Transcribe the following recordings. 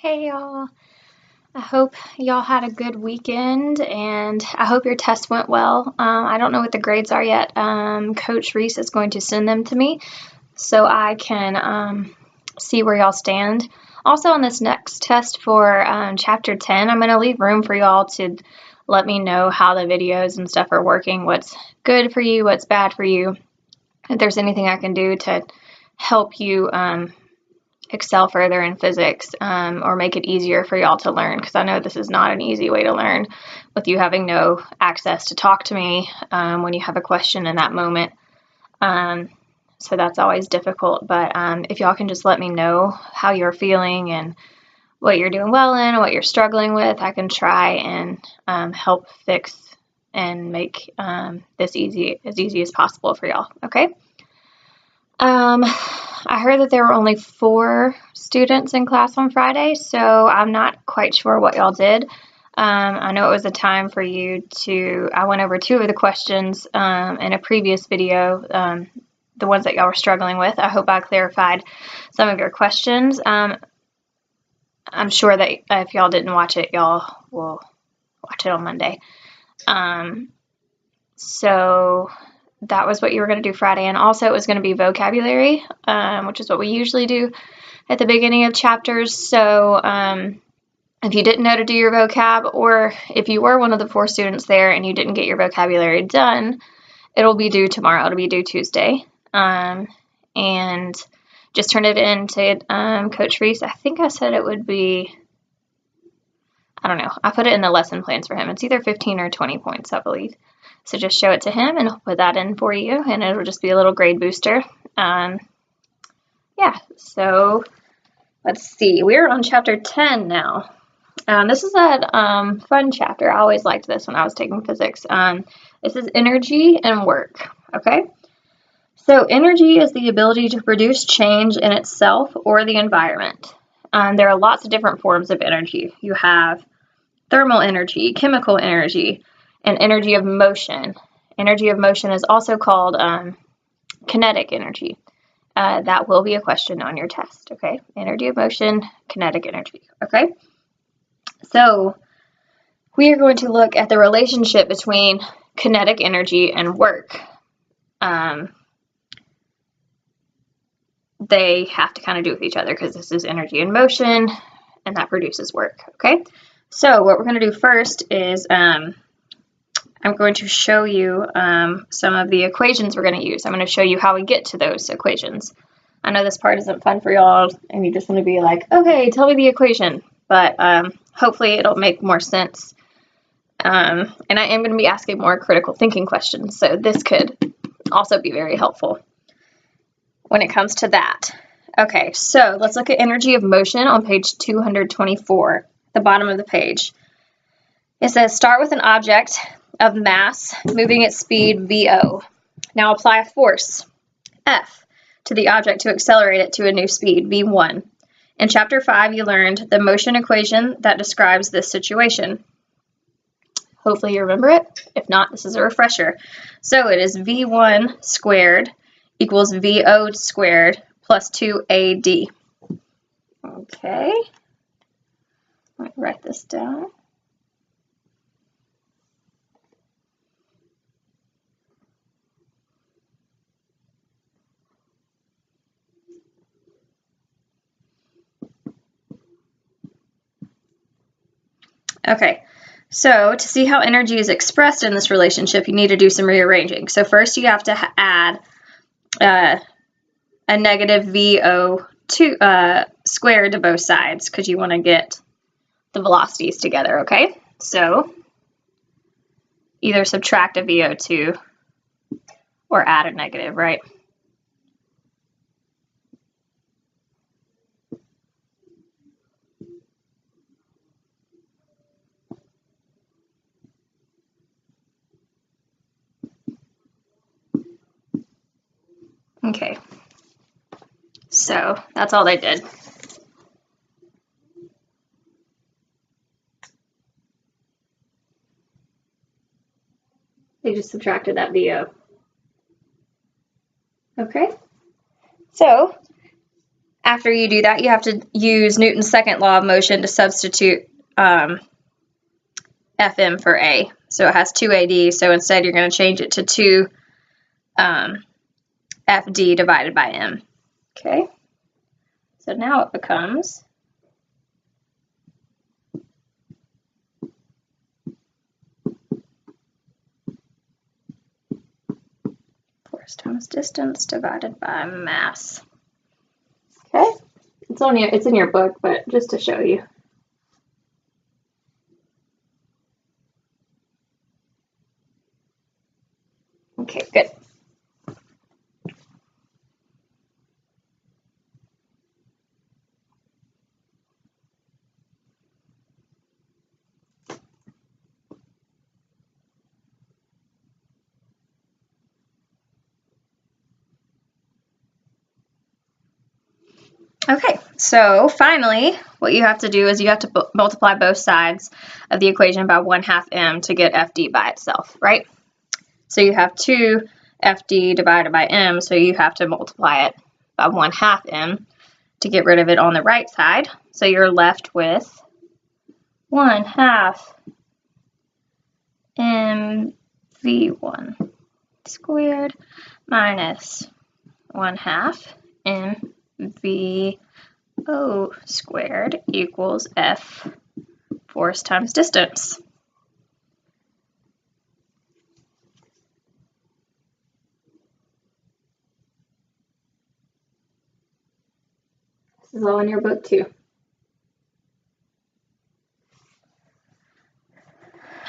Hey y'all. I hope y'all had a good weekend and I hope your test went well. I don't know what the grades are yet. Coach Reese is going to send them to me so I can see where y'all stand. Also, on this next test for Chapter 10, I'm going to leave room for y'all to let me know how the videos and stuff are working, what's good for you, what's bad for you, if there's anything I can do to help you excel further in physics or make it easier for y'all to learn, because I know this is not an easy way to learn with you having no access to talk to me when you have a question in that moment. So that's always difficult, but if y'all can just let me know how you're feeling and what you're doing well in, what you're struggling with, I can try and help fix and make this as easy as possible for y'all, okay? I heard that there were only 4 students in class on Friday, so I'm not quite sure what y'all did. I know it was a time for you to, I went over 2 of the questions in a previous video, the ones that y'all were struggling with. I hope I clarified some of your questions. I'm sure that if y'all didn't watch it, y'all will watch it on Monday. So that was what you were going to do Friday, and also it was going to be vocabulary, which is what we usually do at the beginning of chapters. So if you didn't know to do your vocab, or if you were one of the 4 students there and you didn't get your vocabulary done, it'll be due tomorrow. It'll be due Tuesday. And just turn it in to Coach Reese. I think I said it would be, I don't know. I put it in the lesson plans for him. It's either 15 or 20 points, I believe. So just show it to him and he'll put that in for you, and it'll just be a little grade booster. Yeah, so let's see. We're on chapter 10 now. This is a fun chapter. I always liked this when I was taking physics. This is energy and work, okay? So energy is the ability to produce change in itself or the environment. There are lots of different forms of energy. You have thermal energy, chemical energy, and energy of motion. Energy of motion is also called kinetic energy. That will be a question on your test, okay? Energy of motion, kinetic energy, okay? So we are going to look at the relationship between kinetic energy and work. They have to kind of do with each other because this is energy in motion and that produces work, okay? So what we're going to do first is I'm going to show you some of the equations we're going to use. I'm going to show you how we get to those equations. I know this part isn't fun for y'all and you just want to be like, okay, tell me the equation, but hopefully it'll make more sense. And I am going to be asking more critical thinking questions, so this could also be very helpful when it comes to that. Okay, so let's look at energy of motion on page 224, the bottom of the page. It says start with an object of mass moving at speed VO. Now apply a force, F, to the object to accelerate it to a new speed, V1. In chapter 5, you learned the motion equation that describes this situation. Hopefully you remember it. If not, this is a refresher. So it is V1 squared equals VO squared plus 2AD. Okay. Let me write this down. Okay, so to see how energy is expressed in this relationship, you need to do some rearranging. So first you have to add a negative VO2 squared to both sides because you want to get the velocities together, okay? So either subtract a VO2 or add a negative, right? Okay, so that's all they did. They just subtracted that VO. Okay, so after you do that, you have to use Newton's second law of motion to substitute Fm for A. So it has 2AD, so instead you're going to change it to 2 FD divided by M. Okay, so now it becomes force times distance divided by mass. Okay, it's in your book, but just to show you. Okay, good. Okay, so finally, what you have to do is you have to multiply both sides of the equation by 1/2 m to get FD by itself, right? So you have 2 FD divided by m, so you have to multiply it by 1/2 m to get rid of it on the right side. So you're left with 1/2 mv1 squared minus 1/2 mv0 squared equals F force times distance. This is all in your book too.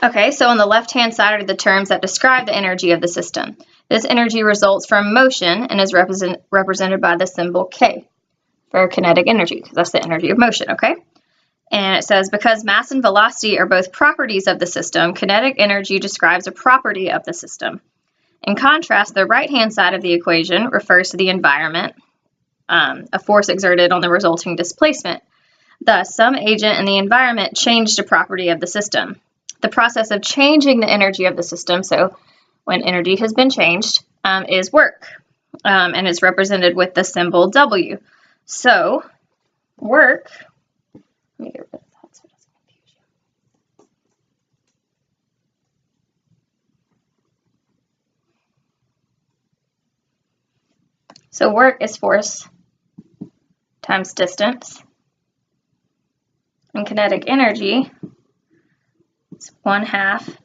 Okay, so on the left-hand side are the terms that describe the energy of the system. This energy results from motion and is represented by the symbol K for kinetic energy, because that's the energy of motion, okay? And it says, because mass and velocity are both properties of the system, kinetic energy describes a property of the system. In contrast, the right-hand side of the equation refers to the environment, a force exerted on the resulting displacement. Thus, some agent in the environment changed a property of the system. The process of changing the energy of the system, so when energy has been changed, is work, and is represented with the symbol W. So, work, let me get rid of that so it doesn't confuse you. So work is force times distance, and kinetic energy is 1/2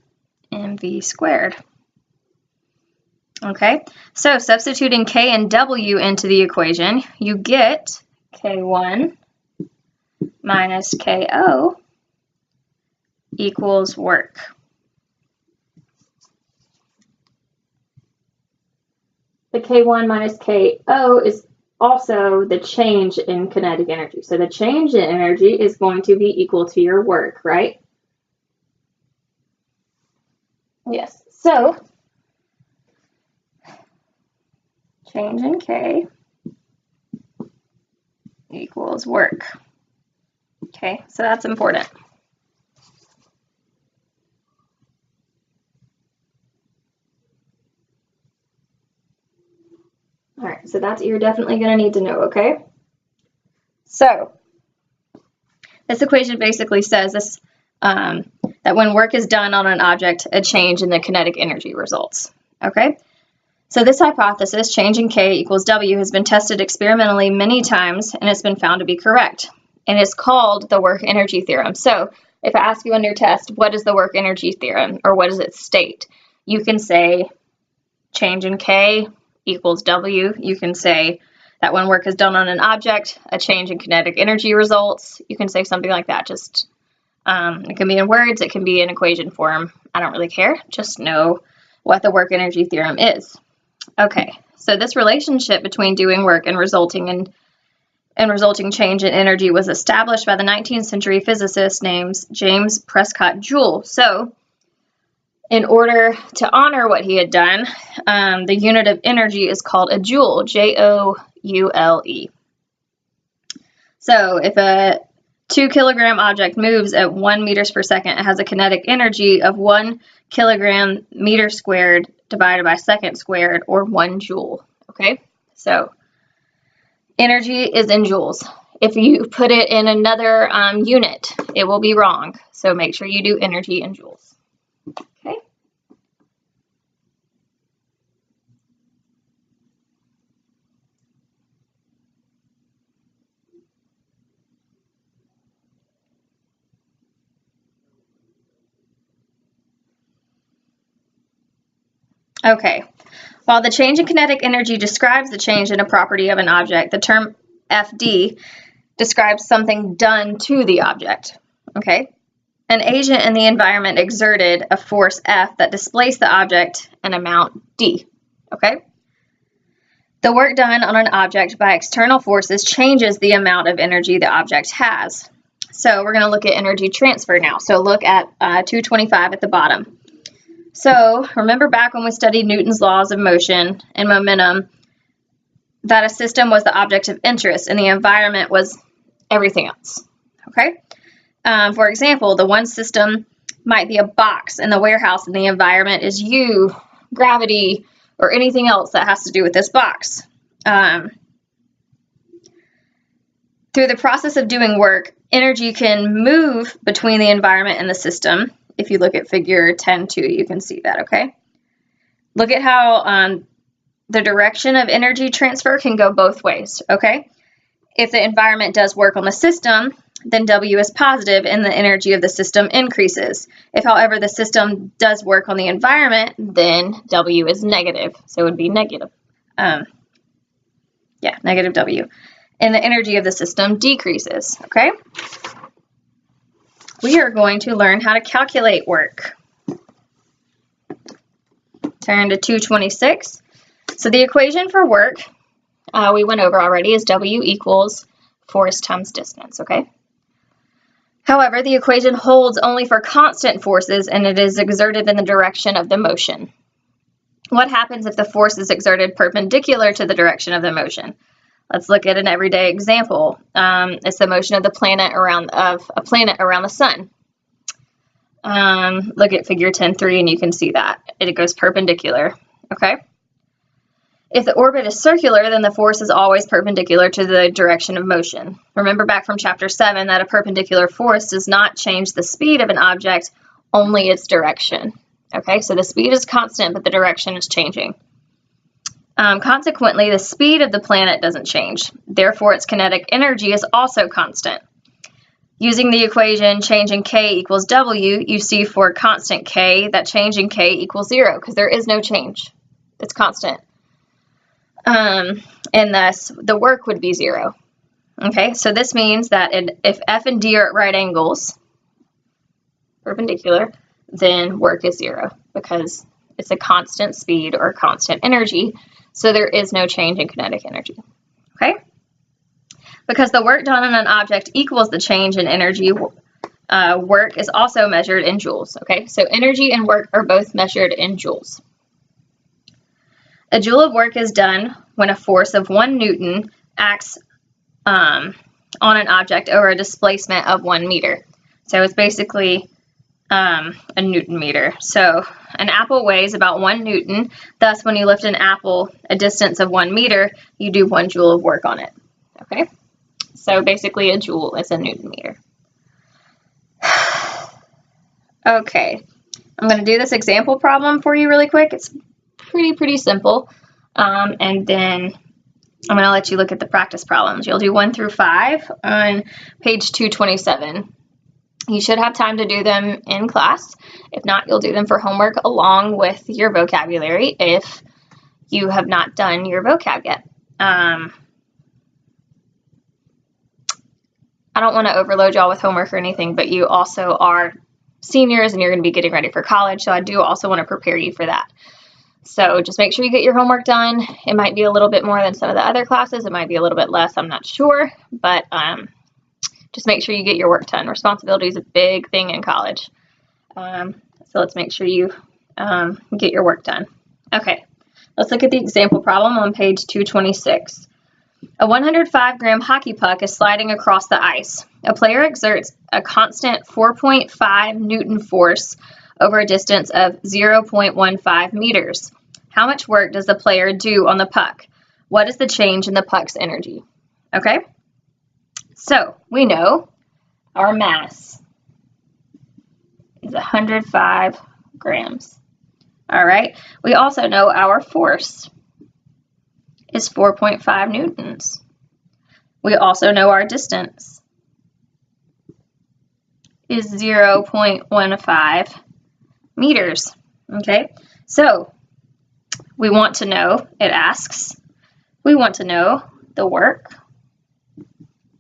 mv squared. Okay, so substituting K and W into the equation, you get K1 minus KO equals work. The K1 minus KO is also the change in kinetic energy. So the change in energy is going to be equal to your work, right? Yes, so change in K equals work. Okay, so that's important. All right, so that's what you're definitely going to need to know, okay? So this equation basically says this, that when work is done on an object, a change in the kinetic energy results, okay? So this hypothesis, change in K equals W, has been tested experimentally many times and it's been found to be correct. And it's called the work energy theorem. So if I ask you on your test, what is the work energy theorem, or what does it state? You can say change in K equals W. You can say that when work is done on an object, a change in kinetic energy results. You can say something like that. Just it can be in words, it can be in equation form. I don't really care. Just know what the work energy theorem is. Okay, so this relationship between doing work and resulting change in energy was established by the 19th century physicist named James Prescott Joule. So in order to honor what he had done, the unit of energy is called a joule, Joule. So if a 2 kilogram object moves at 1 meters per second, it has a kinetic energy of 1 kilogram meter squared divided by second squared, or 1 joule. Okay, so Energy is in joules. If you put it in another unit, it will be wrong. So make sure you do energy in joules. Okay. Okay. While the change in kinetic energy describes the change in a property of an object, the term FD describes something done to the object. Okay. An agent in the environment exerted a force F that displaced the object an amount D. Okay. The work done on an object by external forces changes the amount of energy the object has. So we're going to look at energy transfer now. So look at 225 at the bottom. So remember back when we studied Newton's laws of motion and momentum, that a system was the object of interest and the environment was everything else. Okay. For example, the one system might be a box in the warehouse and the environment is you, gravity, or anything else that has to do with this box. Through the process of doing work, energy can move between the environment and the system. If you look at figure 10.2, you can see that, okay? Look at how the direction of energy transfer can go both ways, okay? If the environment does work on the system, then W is positive and the energy of the system increases. If, however, the system does work on the environment, then W is negative. So it would be negative. Negative W. And the energy of the system decreases, okay? We are going to learn how to calculate work. Turn to 226. So the equation for work we went over already is W equals force times distance, okay? However, the equation holds only for constant forces and it is exerted in the direction of the motion. What happens if the force is exerted perpendicular to the direction of the motion? Let's look at an everyday example. It's the motion of a planet around the sun. Look at figure 10.3 and you can see that. It goes perpendicular, okay? If the orbit is circular, then the force is always perpendicular to the direction of motion. Remember back from chapter 7 that a perpendicular force does not change the speed of an object, only its direction. Okay, so the speed is constant, but the direction is changing. Consequently, the speed of the planet doesn't change. Therefore, its kinetic energy is also constant. Using the equation change in K equals W, you see for constant K that change in K equals 0 because there is no change. It's constant. And thus, the work would be 0. Okay, so this means that if F and D are at right angles, perpendicular, then work is 0 because it's a constant speed or constant energy. So there is no change in kinetic energy, okay? Because the work done on an object equals the change in energy, work is also measured in joules, okay? So energy and work are both measured in joules. A joule of work is done when a force of 1 Newton acts on an object over a displacement of 1 meter. So it's basically a Newton meter. So an apple weighs about 1 Newton. Thus, when you lift an apple a distance of 1 meter, you do 1 joule of work on it. Okay? So basically a joule is a Newton meter. Okay. I'm going to do this example problem for you really quick. It's pretty simple. And then I'm going to let you look at the practice problems. You'll do 1 through 5 on page 227. You should have time to do them in class. If not, you'll do them for homework along with your vocabulary if you have not done your vocab yet. I don't want to overload y'all with homework or anything, but you also are seniors and you're going to be getting ready for college, so I do also want to prepare you for that. So just make sure you get your homework done. It might be a little bit more than some of the other classes. It might be a little bit less. I'm not sure, but just make sure you get your work done. Responsibility is a big thing in college. So let's make sure you get your work done. Okay, let's look at the example problem on page 226. A 105-gram hockey puck is sliding across the ice. A player exerts a constant 4.5 Newton force over a distance of 0.15 meters. How much work does the player do on the puck? What is the change in the puck's energy? okay? So we know our mass is 105 grams. All right, we also know our force is 4.5 newtons. We also know our distance is 0.15 meters, okay? So we want to know, it asks, we want to know the work,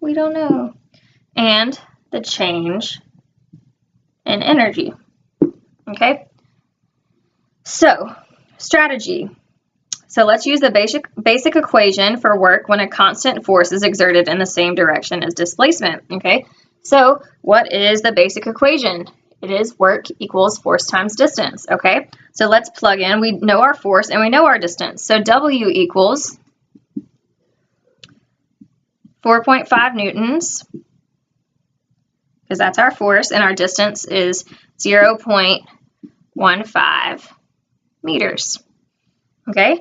we don't know, and the change in energy, okay? So, strategy. So let's use the basic equation for work when a constant force is exerted in the same direction as displacement, okay? So what is the basic equation? It is work equals force times distance, okay? So let's plug in. We know our force and we know our distance. So W equals 4.5 newtons, because that's our force, and our distance is 0.15 meters, okay?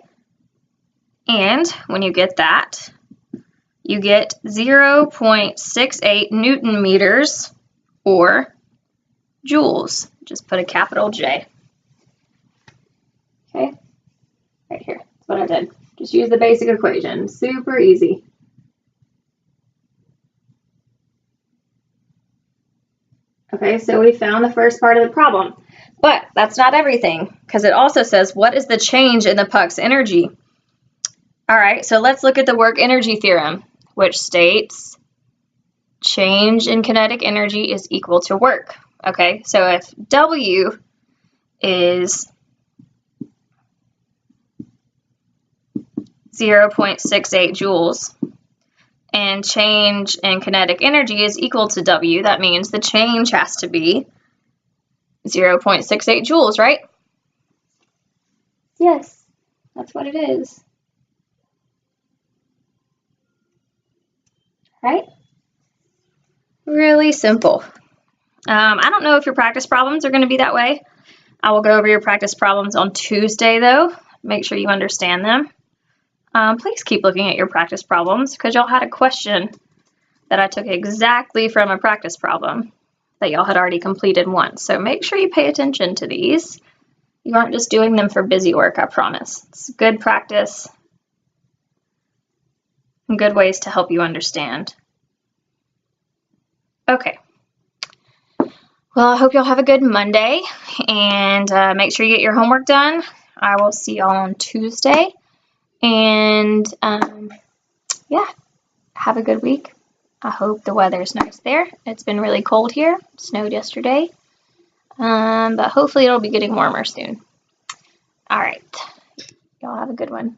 And when you get that, you get 0.68 Newton meters, or joules. Just put a capital J. Okay, right here. That's what I did. Just use the basic equation. Super easy. Okay, so we found the first part of the problem. But that's not everything, because it also says, what is the change in the puck's energy? All right, so let's look at the work energy theorem, which states change in kinetic energy is equal to work. Okay, so if W is 0.68 joules and change in kinetic energy is equal to W, that means the change has to be 0.68 joules, right? Yes, that's what it is. Right? Really simple. I don't know if your practice problems are going to be that way. I will go over your practice problems on Tuesday, though. Make sure you understand them. Please keep looking at your practice problems, because y'all had a question that I took exactly from a practice problem that y'all had already completed once. So make sure you pay attention to these. You aren't just doing them for busy work, I promise. It's good practice and good ways to help you understand. Okay. Well, I hope y'all have a good Monday, and make sure you get your homework done. I will see y'all on Tuesday, and yeah, have a good week. I hope the weather's nice there. It's been really cold here. It snowed yesterday, but hopefully it'll be getting warmer soon. All right, y'all have a good one.